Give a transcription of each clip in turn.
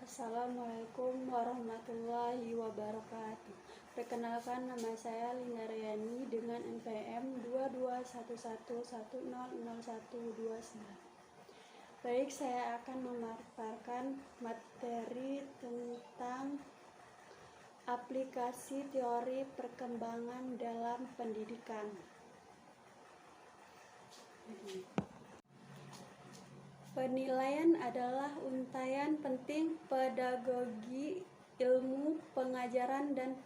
Assalamualaikum warahmatullahi wabarakatuh. Perkenalkan, nama saya Lina Riani dengan NPM 2211100129. Baik, saya akan memaparkan materi tentang aplikasi teori perkembangan dalam pendidikan. Penilaian adalah untaian penting pedagogi ilmu pengajaran dan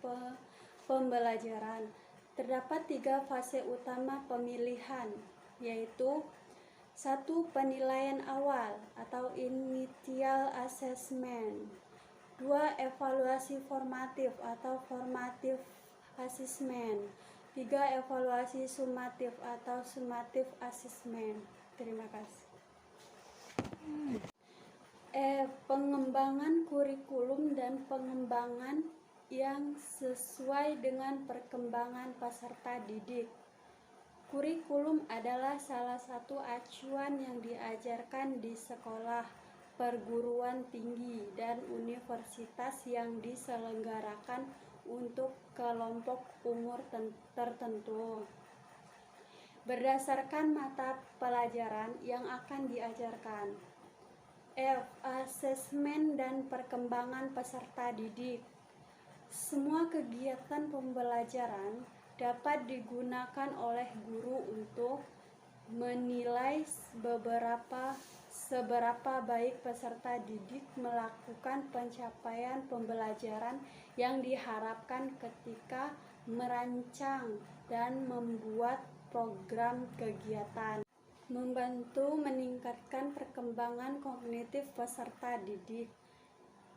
pembelajaran. Terdapat 3 fase utama pemilihan, yaitu 1. Penilaian awal atau initial assessment. 2. Evaluasi formatif atau formative assessment. 3. Evaluasi sumatif atau summative assessment. Terima kasih. Pengembangan kurikulum dan pengembangan yang sesuai dengan perkembangan peserta didik. Kurikulum adalah salah satu acuan yang diajarkan di sekolah, perguruan tinggi, dan universitas yang diselenggarakan untuk kelompok umur tertentu. Berdasarkan mata pelajaran yang akan diajarkan. Asesmen dan perkembangan peserta didik. Semua kegiatan pembelajaran dapat digunakan oleh guru untuk menilai seberapa baik peserta didik melakukan pencapaian pembelajaran yang diharapkan ketika merancang dan membuat program kegiatan. Membantu meningkatkan perkembangan kognitif peserta didik.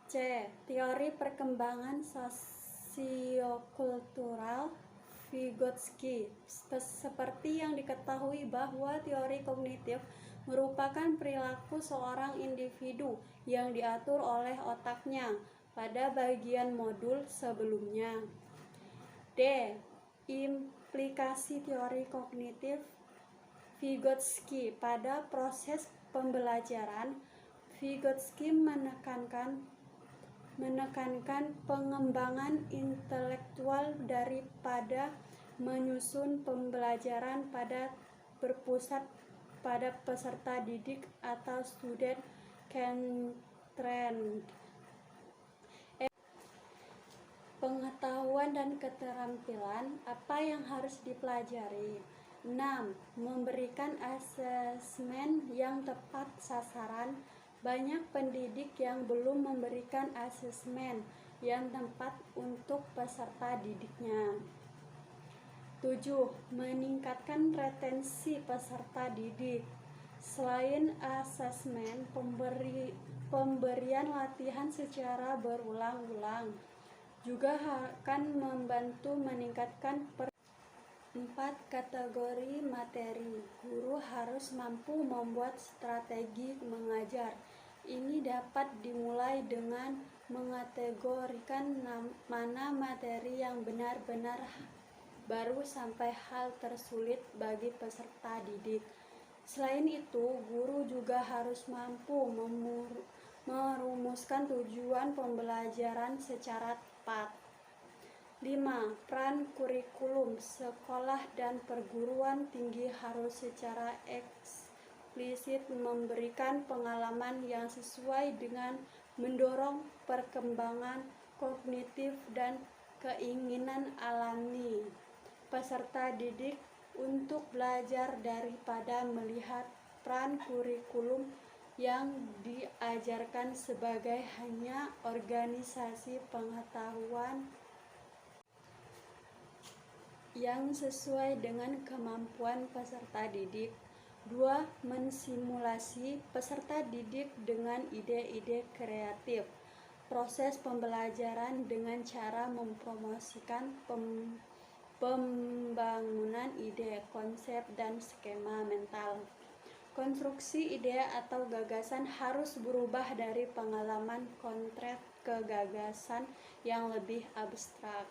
C. Teori perkembangan sosiokultural Vygotsky. Seperti yang diketahui bahwa teori kognitif merupakan perilaku seorang individu yang diatur oleh otaknya pada bagian modul sebelumnya. D. Implikasi teori kognitif Vygotsky pada proses pembelajaran. Vygotsky menekankan pengembangan intelektual daripada menyusun pembelajaran berpusat pada peserta didik atau student centered. Pengetahuan dan keterampilan apa yang harus dipelajari. 6. Memberikan asesmen yang tepat sasaran. Banyak pendidik yang belum memberikan asesmen yang tepat untuk peserta didiknya. 7. Meningkatkan retensi peserta didik. Selain asesmen, pemberian latihan secara berulang-ulang juga akan membantu meningkatkan 4. Kategori materi. Guru harus mampu membuat strategi mengajar. Ini dapat dimulai dengan mengategorikan mana materi yang benar-benar baru sampai hal tersulit bagi peserta didik. Selain itu, guru juga harus mampu merumuskan tujuan pembelajaran secara tepat. 5. Peran kurikulum. Sekolah dan perguruan tinggi harus secara eksplisit memberikan pengalaman yang sesuai dengan mendorong perkembangan kognitif dan keinginan alami peserta didik untuk belajar daripada melihat peran kurikulum yang diajarkan sebagai hanya organisasi pengetahuan yang sesuai dengan kemampuan peserta didik. 2. Mensimulasi peserta didik dengan ide-ide kreatif. Proses pembelajaran dengan cara mempromosikan pembangunan ide, konsep, dan skema mental. Konstruksi ide atau gagasan harus berubah dari pengalaman konkret ke gagasan yang lebih abstrak.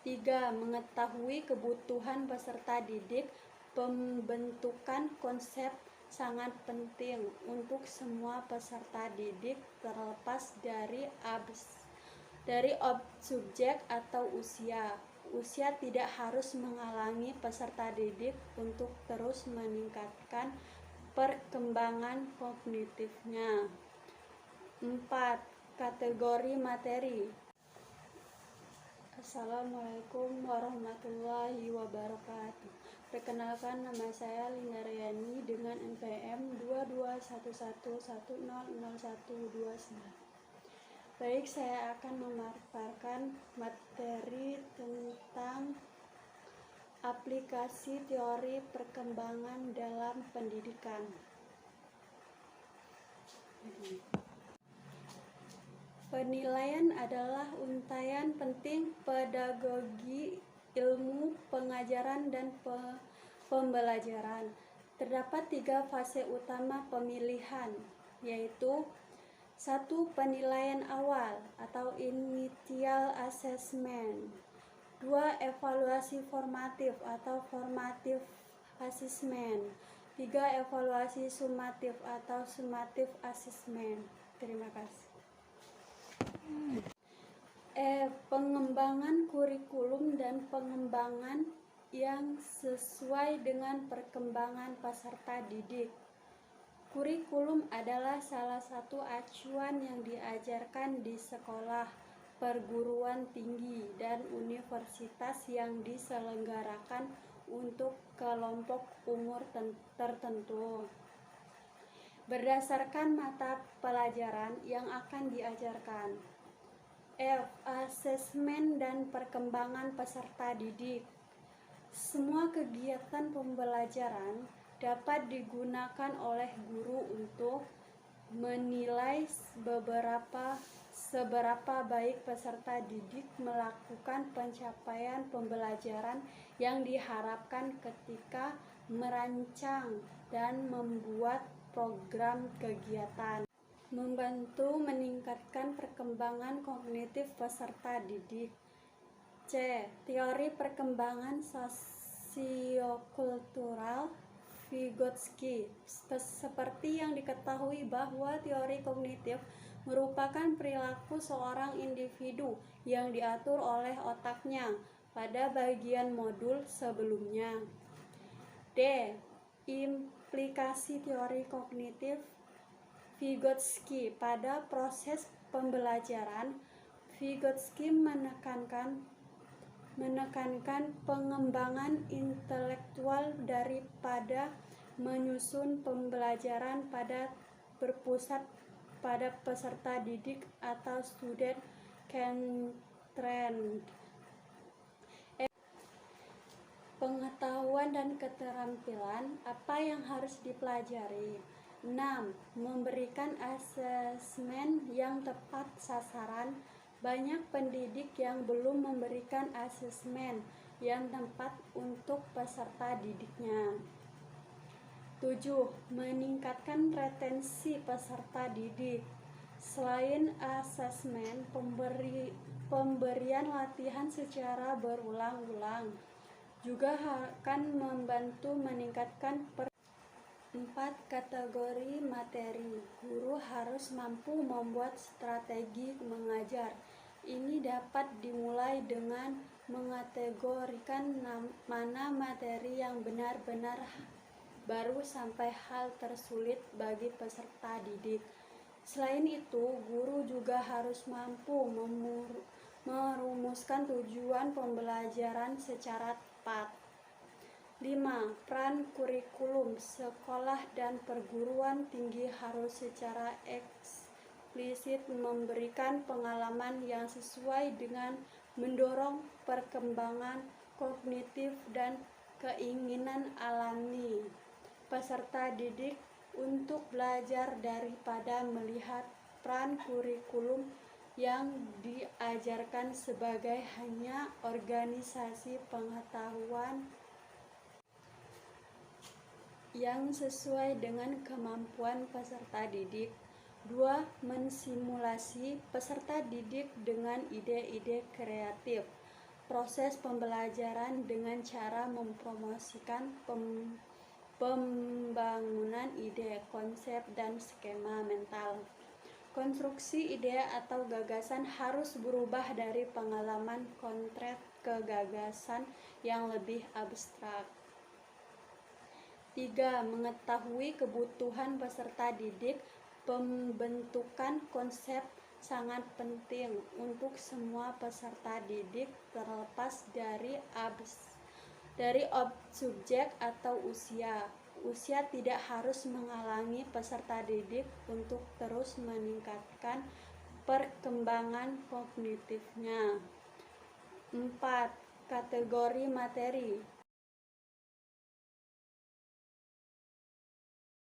3. Mengetahui kebutuhan peserta didik. Pembentukan konsep sangat penting untuk semua peserta didik terlepas dari subjek atau usia. Usia tidak harus menghalangi peserta didik untuk terus meningkatkan perkembangan kognitifnya. 4. Kategori materi. Assalamualaikum warahmatullahi wabarakatuh. Perkenalkan, nama saya Linda Riani dengan NPM 2211100129. Baik, saya akan memaparkan materi tentang aplikasi teori perkembangan dalam pendidikan. Penilaian adalah untayan penting pedagogi ilmu pengajaran dan pembelajaran. Terdapat 3 fase utama pemilihan, yaitu 1. Penilaian awal atau initial assessment. 2. Evaluasi formatif atau formative assessment. 3. Evaluasi sumatif atau summative assessment. Terima kasih. Pengembangan kurikulum dan pengembangan yang sesuai dengan perkembangan peserta didik. Kurikulum adalah salah satu acuan yang diajarkan di sekolah, perguruan tinggi, dan universitas yang diselenggarakan untuk kelompok umur tertentu. Berdasarkan mata pelajaran yang akan diajarkan. F. Asesmen dan perkembangan peserta didik. Semua kegiatan pembelajaran dapat digunakan oleh guru untuk menilai seberapa baik peserta didik melakukan pencapaian pembelajaran yang diharapkan ketika merancang dan membuat program kegiatan. Membantu meningkatkan perkembangan kognitif peserta didik. C. Teori perkembangan sosiokultural Vygotsky. Seperti yang diketahui bahwa teori kognitif merupakan perilaku seorang individu yang diatur oleh otaknya pada bagian modul sebelumnya. D. Implikasi teori kognitif Vygotsky pada proses pembelajaran. Vygotsky menekankan pengembangan intelektual daripada menyusun pembelajaran berpusat pada peserta didik atau student centered. Pengetahuan dan keterampilan apa yang harus dipelajari. 6. Memberikan asesmen yang tepat sasaran. Banyak pendidik yang belum memberikan asesmen yang tepat untuk peserta didiknya. 7. Meningkatkan retensi peserta didik. Selain asesmen, pemberian latihan secara berulang-ulang juga akan membantu meningkatkan 4. Kategori materi. Guru harus mampu membuat strategi mengajar. Ini dapat dimulai dengan mengategorikan mana materi yang benar-benar baru sampai hal tersulit bagi peserta didik. Selain itu, guru juga harus mampu merumuskan tujuan pembelajaran secara tepat. 5. Peran kurikulum. Sekolah dan perguruan tinggi harus secara eksplisit memberikan pengalaman yang sesuai dengan mendorong perkembangan kognitif dan keinginan alami peserta didik untuk belajar daripada melihat peran kurikulum yang diajarkan sebagai hanya organisasi pengetahuan yang sesuai dengan kemampuan peserta didik. 2. Mensimulasi peserta didik dengan ide-ide kreatif. Proses pembelajaran dengan cara mempromosikan pembangunan ide, konsep, dan skema mental. Konstruksi ide atau gagasan harus berubah dari pengalaman konkret ke gagasan yang lebih abstrak. 3. Mengetahui kebutuhan peserta didik. Pembentukan konsep sangat penting untuk semua peserta didik terlepas dari subjek atau usia. Usia tidak harus menghalangi peserta didik untuk terus meningkatkan perkembangan kognitifnya. 4. Kategori materi.